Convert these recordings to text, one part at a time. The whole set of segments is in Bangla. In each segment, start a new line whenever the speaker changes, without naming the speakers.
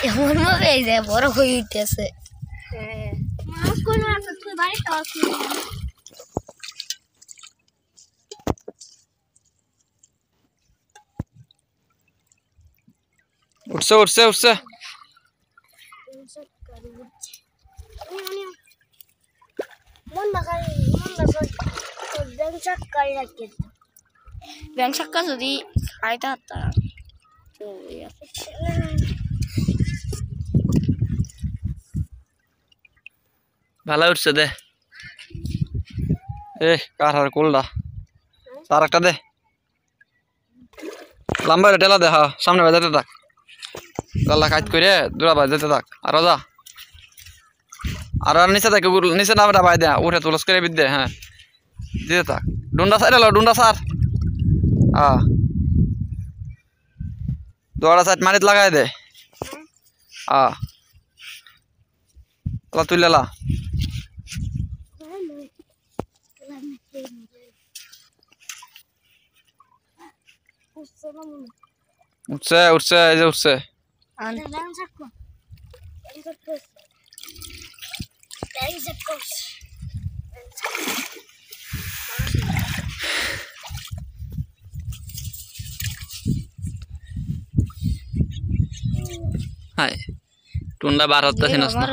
এমন ভাবে এই যে বড় হয়ে উঠতেছে।
মাছ কোন আছে তুই বাড়ি টস
উঠছে উঠছে উঠছে
ব্যাংক শাক্কা যদি খাইতে হতাম
ভালো উঠছে দে এ কার হার কোলডা তার একটা দে লম্বা টেলা দে হ্যাঁ সামনে বাজাতে থাক গলা কাজ করে দূরা বাজাতে থাক আর যা আর নিচে থাকে নিচে নামটা বাই দে উঠে তুলস করে বিদ্যে হ্যাঁ দিতে থাক ডুন্ডা সাইড এলো ডুন্ডা সার দোয়ারা সাইড মারিত লাগাই দে তুই লেলা উঠছে উঠছে এই যে উঠছে হাই টুন্ডা বার হতেছিস না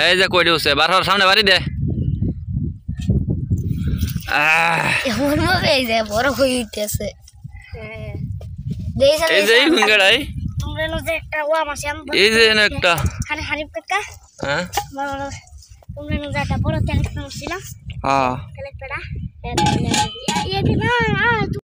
এই যে কই দিছে বার হওয়ার সামনে বাড়ি দে
এমন ভাবে এই যে বড় হয়ে উঠতেছে।
এই যে হুঙ্গাড়াই
তোমরা যে একটা ওয়া মাসে আমি
এই যে একটা
হারিফ কাকা
হ্যাঁ
তোমরা যে একটা বড় ক্যারেক্টার ছিল
হ্যাঁ
ক্যারেক্টারটা